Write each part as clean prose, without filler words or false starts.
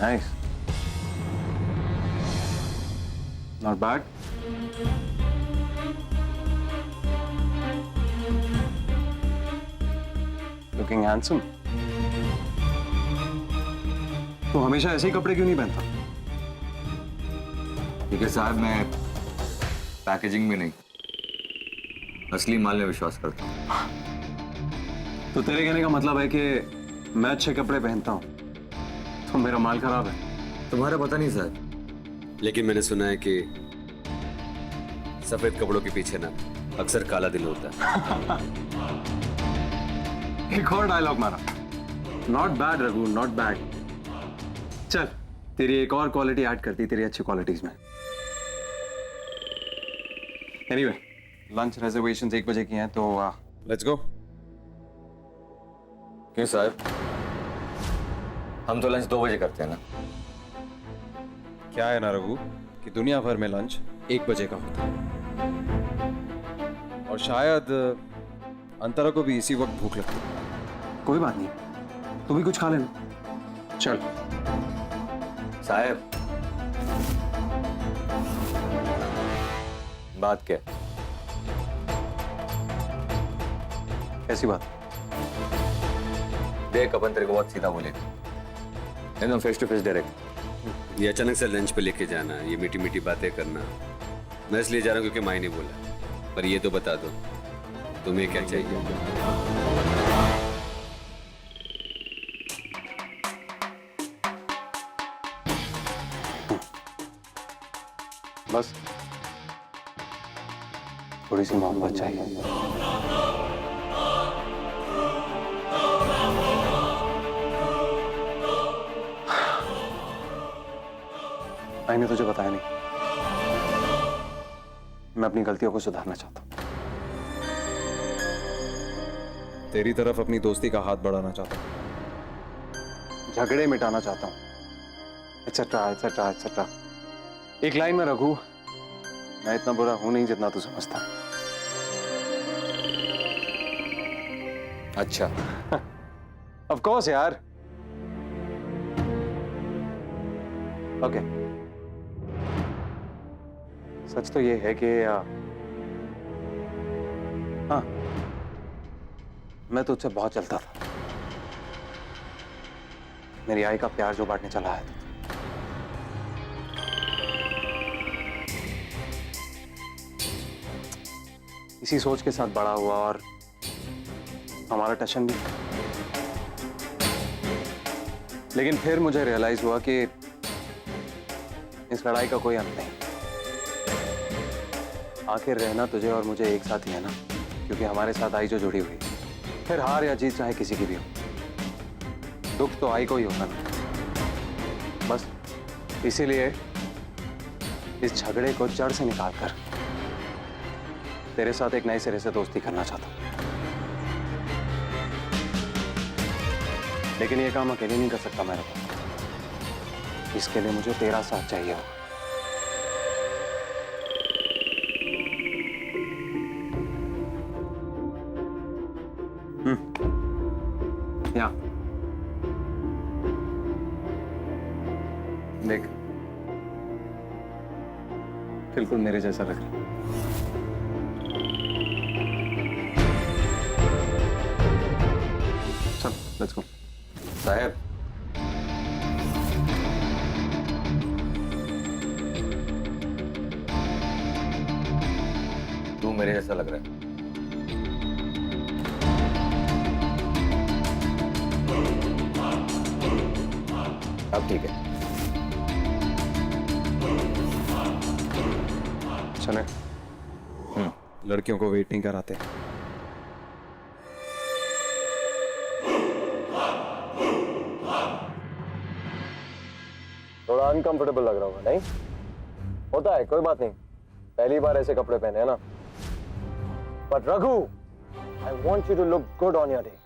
Nice. Not bad. Looking handsome. तो हमेशा ऐसे ही कपड़े क्यों नहीं पहनता? क्योंकि साहब मैं पैकेजिंग में नहीं, असली माल में विश्वास करता हूँ। तो तेरे कहने का मतलब है कि मैं अच्छे कपड़े पहनता हूँ तो मेरा माल खराब है? तुम्हारा पता नहीं साहब, लेकिन मैंने सुना है कि सफेद कपड़ों के पीछे ना अक्सर काला दिल होता है। एक और डायलॉग मारा। Not bad Raghu, not bad. चल, तेरी एक और क्वालिटी ऐड करती तेरी अच्छी क्वालिटीज में। एनीवे, लंच रिजर्वेशंस 1 बजे की हैं तो लेट्स गो। क्यों साहब, हम तो लंच 2 बजे करते हैं ना। क्या है ना रघु कि दुनिया भर में लंच 1 बजे का होता है और शायद अंतरा को भी इसी वक्त भूख लगती है। कोई बात नहीं, तू भी कुछ खा लेना। चल साहब, बात क्या? ऐसी बात? देख, अपन तेरे को बहुत सीधा बोले, एकदम फेस टू फेस डायरेक्ट। ये अचानक से लंच पे लेके जाना, ये मीठी मीठी बातें करना, मैं इसलिए जा रहा हूँ क्योंकि माई ने बोला। पर ये तो बता दो, तुम्हें क्या चाहिए? बस थोड़ी सी मोहब्बत चाहिए। मैंने तुझे बताया नहीं, मैं अपनी गलतियों को सुधारना चाहता हूं। तेरी तरफ अपनी दोस्ती का हाथ बढ़ाना चाहता हूं, झगड़े मिटाना चाहता हूं, एक्सेट्रा एक्सेट्रा एक्सेट्रा। एक लाइन में रघु, मैं इतना बुरा हूं नहीं जितना तू समझता है। अच्छा। ऑफ कोर्स यार। ओके, सच तो ये है कि हाँ, मैं तुझसे बहुत चलता था। मेरी आई का प्यार जो बांटने चला आया था। इसी सोच के साथ बड़ा हुआ और हमारा टशन भी। लेकिन फिर मुझे रियलाइज हुआ कि इस लड़ाई का कोई अंत नहीं। आखिर रहना तुझे और मुझे एक साथ ही है ना, क्योंकि हमारे साथ आई जो जुड़ी हुई। फिर हार या जीत चाहे किसी की भी हो, दुख तो आई को ही होता ना। बस इसीलिए इस झगड़े को जड़ से निकालकर तेरे साथ एक नए सिरे से दोस्ती करना चाहता हूं। लेकिन ये काम अकेले नहीं कर सकता मैं रघु। इसके लिए मुझे तेरा साथ चाहिए होगा। या देख, बिल्कुल मेरे जैसा लग रहा है। चल लेट्स गो। साहब, तू मेरे जैसा लग रहा है। अब ठीक है। चले, लड़कियों को वेट नहीं कराते। थोड़ा अनकंफर्टेबल लग रहा होगा, नहीं? होता है, कोई बात नहीं। पहली बार ऐसे कपड़े पहने हैं ना। But Raghu, I want you to look good on your day.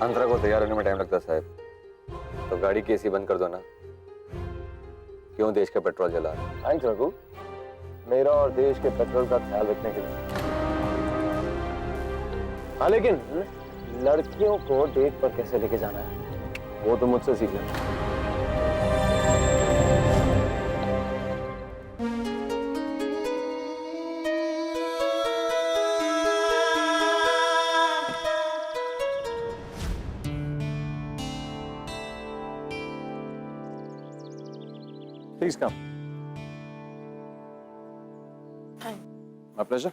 Antara को तैयार होने में टाइम लगता है साहब, तो गाड़ी की एसी बंद कर दो ना। क्यों देश का पेट्रोल जला? थैंक्स रघु, मेरा और देश के पेट्रोल का ख्याल रखने के लिए। हाँ, लेकिन लड़कियों को डेट पर कैसे लेके जाना है वो तो मुझसे सीख लेना। Please come. Hi. My pleasure.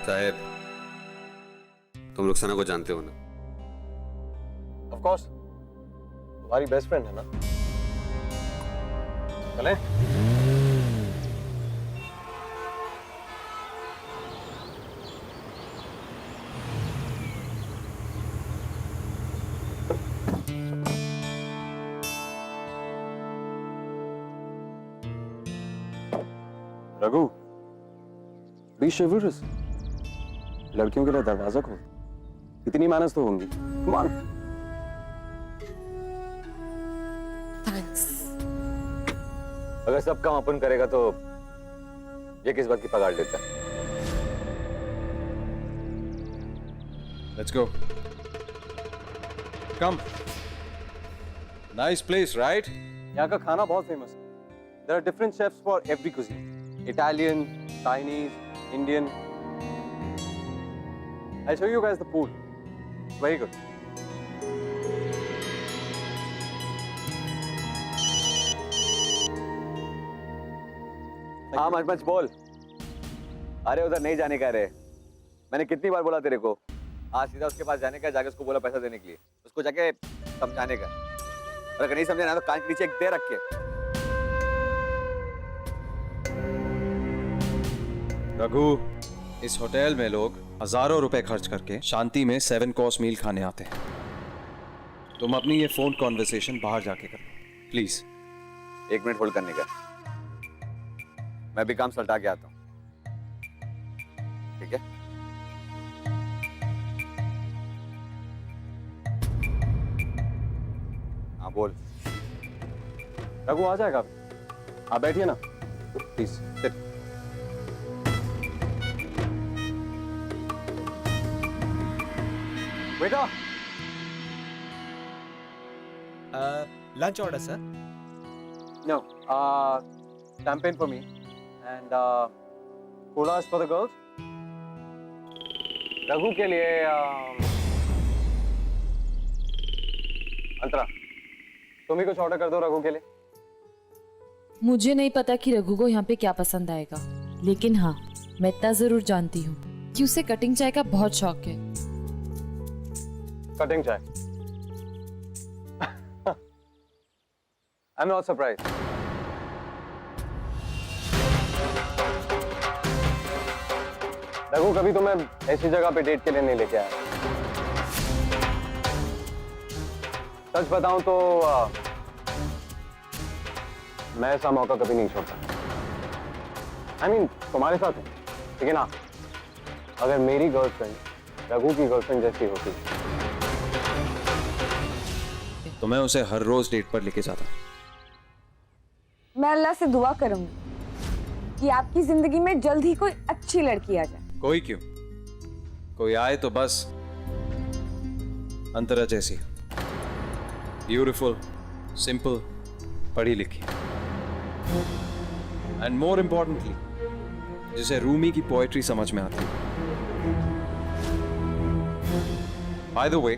साहेब, तुम रुखसाना को जानते हो ना? Of course. तुम्हारी बेस्ट फ्रेंड है ना? चलें? Raghu, be chivalrous. लड़कियों के लिए दरवाजा खोल। इतनी मैनर्स तो होंगी। Come on. Thanks. अगर सब काम अपन करेगा तो ये किस बात की पगार लेता है? Let's go. Come. Nice place, right? यहाँ का खाना बहुत फेमस है. There are different chefs for every cuisine. Italian, Chinese, Indian. I'll show you guys the pool. It's very good. हाँ मच बोल। अरे उधर नहीं जाने का रे। मैंने कितनी बार बोला तेरे को। आज सीधा उसके पास जाने का, जाके उसको बोला पैसा देने के लिए, उसको जाके समझाने का। और अगर नहीं समझाना तो कान के नीचे एक दे रख के। रघु, इस होटल में लोग हजारों रुपए खर्च करके शांति में 7 कोर्स मील खाने आते हैं। तुम अपनी ये फोन कॉन्वर्सेशन बाहर जाके करो प्लीज। 1 मिनट होल्ड करने का, मैं भी काम सल्टा के आता हूँ, ठीक है? हाँ बोल। रघु आ जाएगा, आप बैठिए ना प्लीज। सिट। बेटा, lunch order, sir. no, champagne for me and colas for the girls. Raghu के लिए अंतरा, तुम ही कुछ ऑर्डर कर दो रघु के लिए। मुझे नहीं पता कि रघु को यहाँ पे क्या पसंद आएगा, लेकिन हाँ, मैं इतना जरूर जानती हूँ कि उसे कटिंग चाय का बहुत शौक है। कटिंग चाय। I'm not surprised. रघु कभी तुम्हें ऐसी जगह पे डेट के लिए नहीं लेके आया। सच बताऊं तो मैं ऐसा मौका कभी नहीं छोड़ता। I mean, तुम्हारे साथ है, लेकिन हाँ, अगर मेरी गर्लफ्रेंड रघु की गर्लफ्रेंड जैसी होती तो मैं उसे हर रोज डेट पर लेके जाता। मैं अल्लाह से दुआ करूंगी कि आपकी जिंदगी में जल्द ही कोई अच्छी लड़की आ जाए। कोई क्यों, कोई आए तो बस अंतरा जैसी, ब्यूटीफुल, सिंपल, पढ़ी लिखी, एंड मोर इंपॉर्टेंटली जिसे रूमी की पोएट्री समझ में आती है। बाय द वे,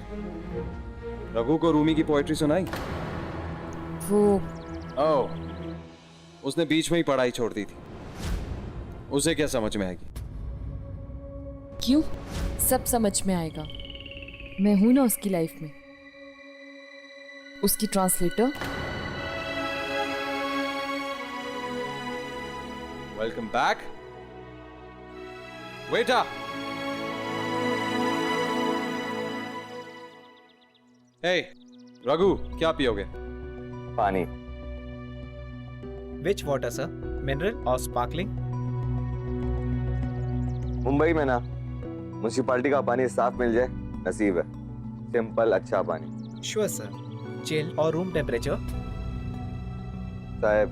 रघु को रूमी की पोएट्री सुनाई? वो ओह, उसने बीच में ही पढ़ाई छोड़ दी थी। उसे क्या समझ में आएगी? क्यों? सब समझ में आएगा। मैं हूं ना उसकी लाइफ में, उसकी ट्रांसलेटर। Welcome back. वेटा, हे रघु, क्या पियोगे? पानी। Which water, sir? Mineral or sparkling? Mumbai में ना म्युनिसिपैलिटी का पानी साफ मिल जाए नसीब है। सिंपल अच्छा पानी। श्योर सर, चिल और रूम टेम्परेचर। साहब,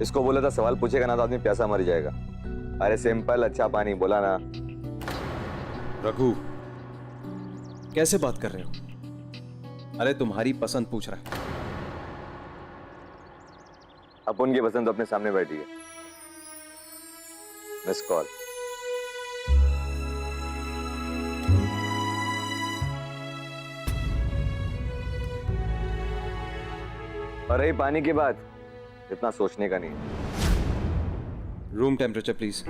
इसको बोला था सवाल पूछेगा ना तो आदमी प्यासा मर जाएगा। अरे सिंपल अच्छा पानी बोला ना। रघु, कैसे बात कर रहे हो? अरे तुम्हारी पसंद पूछ रहा है। अपन की पसंद तो अपने सामने बैठी है। Miss call. और रही पानी की बात, इतना सोचने का नहीं। Room temperature please.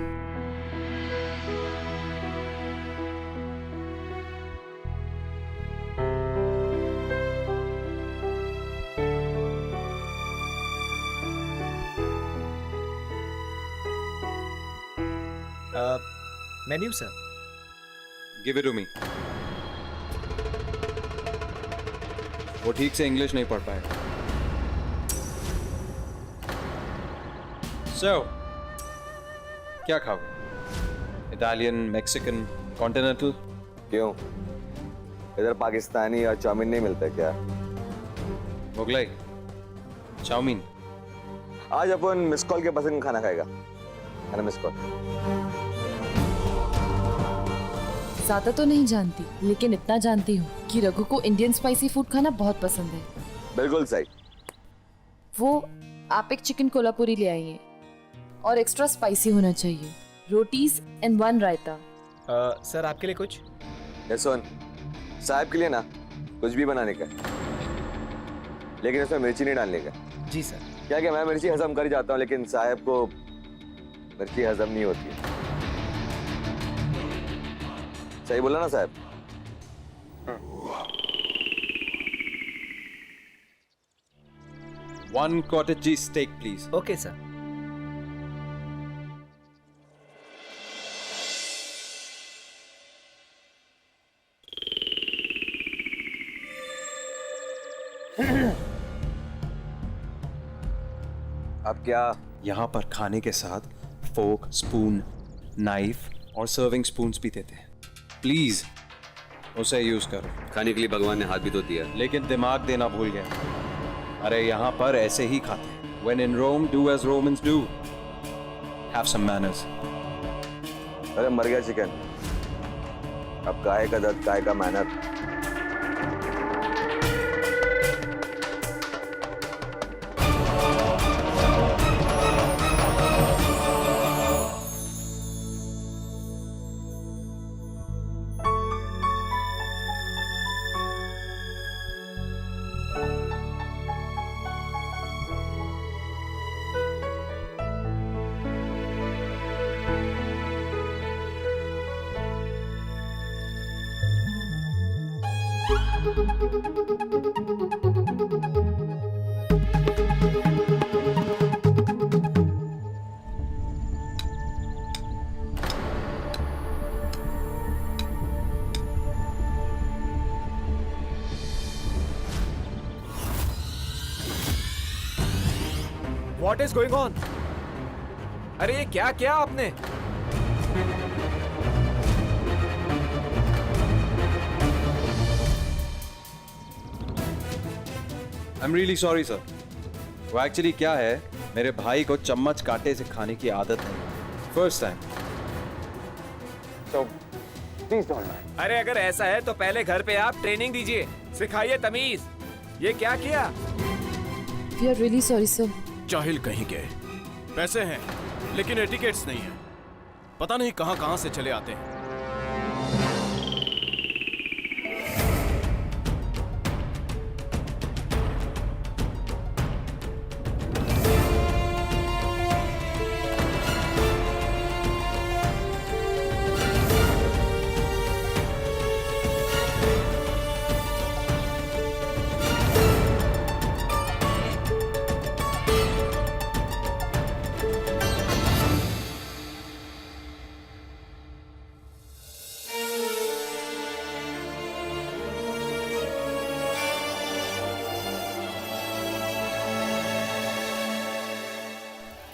Menu sir. Give it to me. वो ठीक से इंग्लिश नहीं पढ़ पाए। सो क्या खाओगे? Italian, Mexican, continental? क्यों, इधर पाकिस्तानी और चाउमीन नहीं मिलता क्या? मुगलाई, चाउमीन? आज अपन मिस कॉल के पसंद का खाना खाएगा, है ना? Miss call. ज्यादा तो नहीं जानती, लेकिन इतना जानती हूँ कि रघु को इंडियन स्पाइसी फूड खाना बहुत पसंद है। बिल्कुल सही। वो आप एक चिकन कोल्हापुरी ले आइए और एक्स्ट्रा स्पाइसी होना चाहिए। Rotis and 1 raita. सर आपके लिए कुछ? ये सुन, साहब के लिए ना कुछ भी बनाने का, लेकिन इसमें मिर्ची नहीं डालने का। जी सर। क्या मैं मिर्ची हजम कर ही जाता हूँ, लेकिन साहब को मिर्ची हजम नहीं होती। सही बोला ना साहब? One cottage cheese steak, please. Okay sir. अब क्या? यहाँ पर खाने के साथ फोक, स्पून, नाइफ और सर्विंग स्पून्स भी देते हैं। प्लीज उसे यूज करो। खाने के लिए भगवान ने हाथ भी तो दिया। लेकिन दिमाग देना भूल गया। अरे यहाँ पर ऐसे ही खाते हैं। When in Rome, do as Romans do. Have some manners. अरे मर गया चिकन। अब काय का दर्द, काय का मेहनत। What is going on? अरे ये क्या किया आपने? I'm really sorry, sir. वो एक्चुअली क्या है, मेरे भाई को चम्मच कांटे से खाने की आदत है। First time. So, please don't mind. अरे अगर ऐसा है तो पहले घर पे आप ट्रेनिंग दीजिए, सिखाइए तमीज। ये क्या किया? We are really sorry, sir. जाहिल कहीं के। पैसे हैं लेकिन एटिकेट्स नहीं है। पता नहीं कहां कहां से चले आते हैं।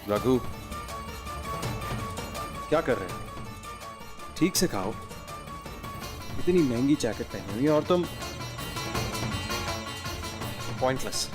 रघु, क्या कर रहे हो? ठीक से खाओ। इतनी महंगी जैकेट पहनी हुई है और तुम पॉइंटलेस।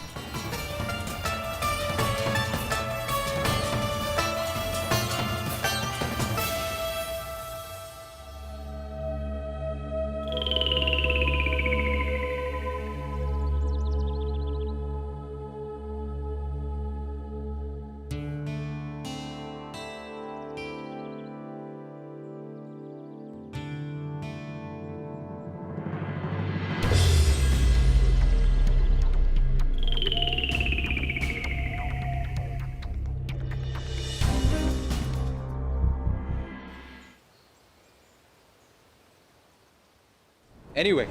एनीवे,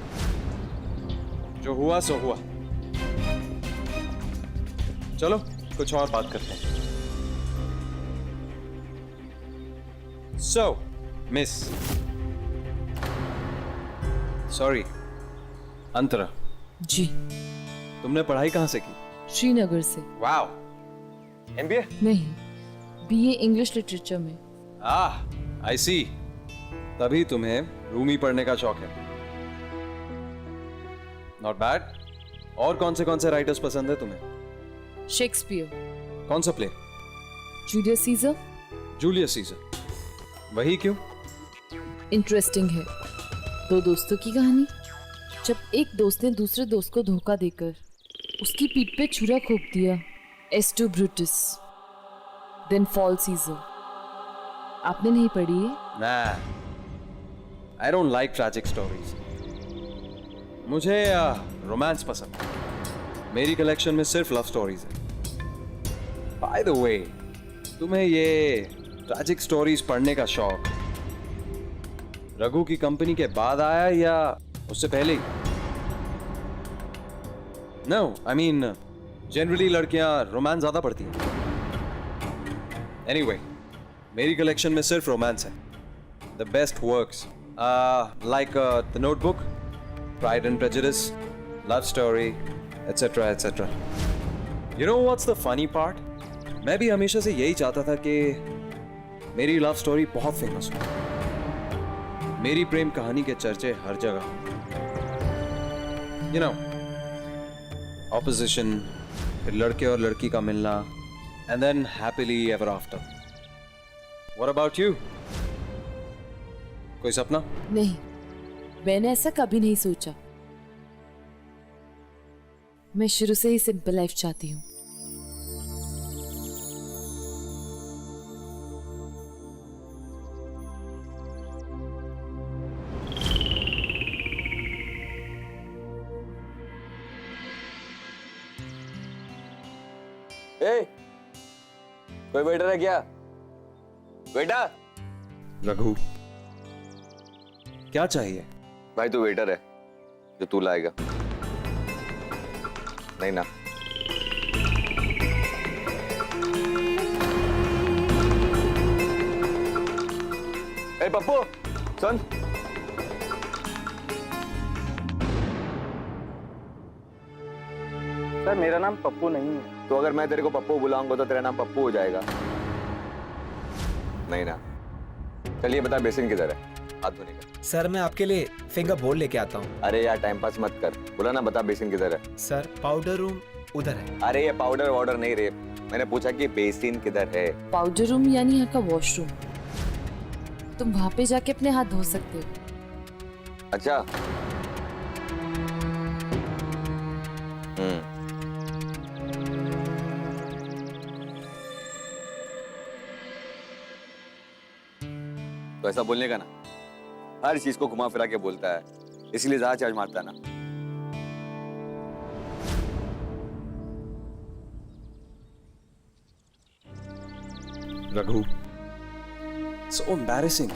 जो हुआ सो हुआ। चलो कुछ और बात करते हैं। सो मिस, सॉरी, अंतरा, जी, तुमने पढ़ाई कहाँ से की? श्रीनगर से। Wow, MBA? नहीं, बीए इंग्लिश लिटरेचर में। आई सी, तभी तुम्हें रूमी पढ़ने का शौक है। Not bad. और कौन से राइटर्स पसंद है तुम्हें? शेक्सपियर, कौन सा play? Julius Caesar. Julius Caesar, वही क्यों? इंटरेस्टिंग है। दो दोस्तों की कहानी। जब एक दोस्त ने दूसरे दोस्त को धोखा देकर उसकी पीठ पे छुरा घोंप दिया, et tu Brutus, then fall Caesar. आपने नहीं पढ़ी है? Nah, I don't like tragic stories. मुझे रोमांस पसंद है। मेरी कलेक्शन में सिर्फ लव स्टोरीज है। By the way, तुम्हें ये ट्रैजिक स्टोरीज पढ़ने का शौक रघु की कंपनी के बाद आया या उससे पहले ही? No, I mean, जनरली लड़कियां रोमांस ज्यादा पढ़ती हैं। Anyway, मेरी कलेक्शन में सिर्फ रोमांस है। The best works, like The Notebook, Pride and Prejudice, Love Story, etc., etc. You know what's the funny part? मैं भी हमेशा से यही चाहता था कि मेरी लव स्टोरी बहुत फेमस हो। मेरी प्रेम कहानी के चर्चे हर जगह हो। You know, opposition, फिर लड़के और लड़की का मिलना, and then happily ever after. What about you? कोई सपना? नहीं, मैंने ऐसा कभी नहीं सोचा। मैं शुरू से ही सिंपल लाइफ चाहती हूँ। ए, कोई वेटर है क्या? वेटर? रघु, क्या चाहिए? भाई तू वेटर है, जो तू लाएगा। नहीं ना? ए पप्पू, सुन। सर मेरा नाम पप्पू नहीं है। तो अगर मैं तेरे को पप्पू बुलाऊंगा तो तेरा नाम पप्पू हो जाएगा। नहीं ना? चलिए बता, बेसिन किधर है हाथ धोने का? सर मैं आपके लिए फिंगर बोल लेके आता हूँ। अरे यार टाइम पास मत कर, बोला ना बता बेसिन किधर है। सर पाउडर रूम उधर है। अरे ये पाउडर वाउडर नहीं रे, मैंने पूछा कि बेसिन किधर है। पाउडर रूम यानी यहाँ का वॉशरूम। तुम वहां पे जाके अपने हाथ धो सकते हो। अच्छा, तो ऐसा बोलने का ना, हर चीज को घुमा फिरा के बोलता है, इसलिए ज्यादा चार्ज मारता है ना। Raghu, so embarrassing.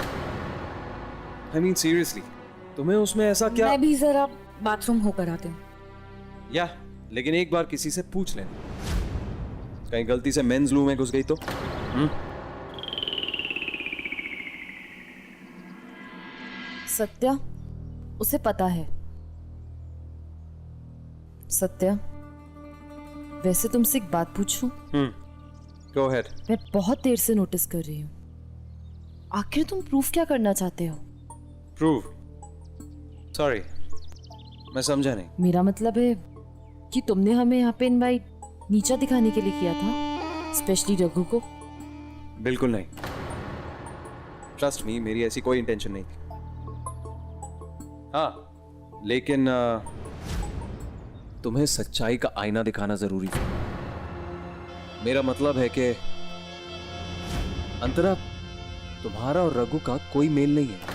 I mean seriously, तुम्हें उसमें ऐसा क्या? मैं भी जरा बाथरूम होकर आती हूँ। या, लेकिन एक बार किसी से पूछ लेना, कहीं गलती से मेंस लू में घुस गई तो? सत्या, उसे पता है। सत्या, वैसे तुमसे एक बात पूछूं? Go ahead. मैं बहुत देर से नोटिस कर रही हूँ। आखिर तुम प्रूफ क्या करना चाहते हो? Prove. सॉरी, मैं समझा नहीं। मेरा मतलब है कि तुमने हमें यहाँ पे इनवाइट नीचा दिखाने के लिए किया था, स्पेशली रघु को। बिल्कुल नहीं। ट्रस्ट मी, मेरी ऐसी कोई इंटेंशन नहीं थी। हाँ, लेकिन तुम्हें सच्चाई का आईना दिखाना जरूरी था। मेरा मतलब है कि अंतरा, तुम्हारा और रघु का कोई मेल नहीं है।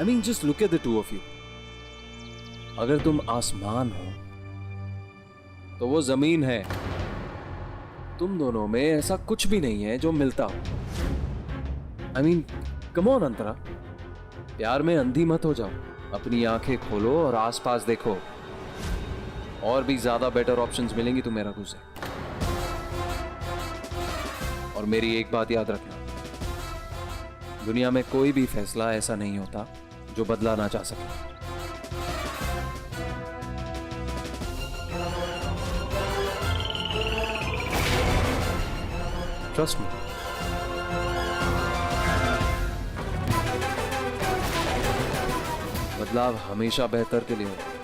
I mean, just look at the two of you. अगर तुम आसमान हो तो वो जमीन है। तुम दोनों में ऐसा कुछ भी नहीं है जो मिलता हो। आई मीन, कम ऑन अंतरा, प्यार में अंधी मत हो जाओ। अपनी आंखें खोलो और आसपास देखो, और भी ज्यादा बेटर ऑप्शंस मिलेंगी तुम्हें रघु से। और मेरी एक बात याद रखना, दुनिया में कोई भी फैसला ऐसा नहीं होता जो बदला ना जा सके। Trust me. बदलाव हमेशा बेहतर के लिए होता है।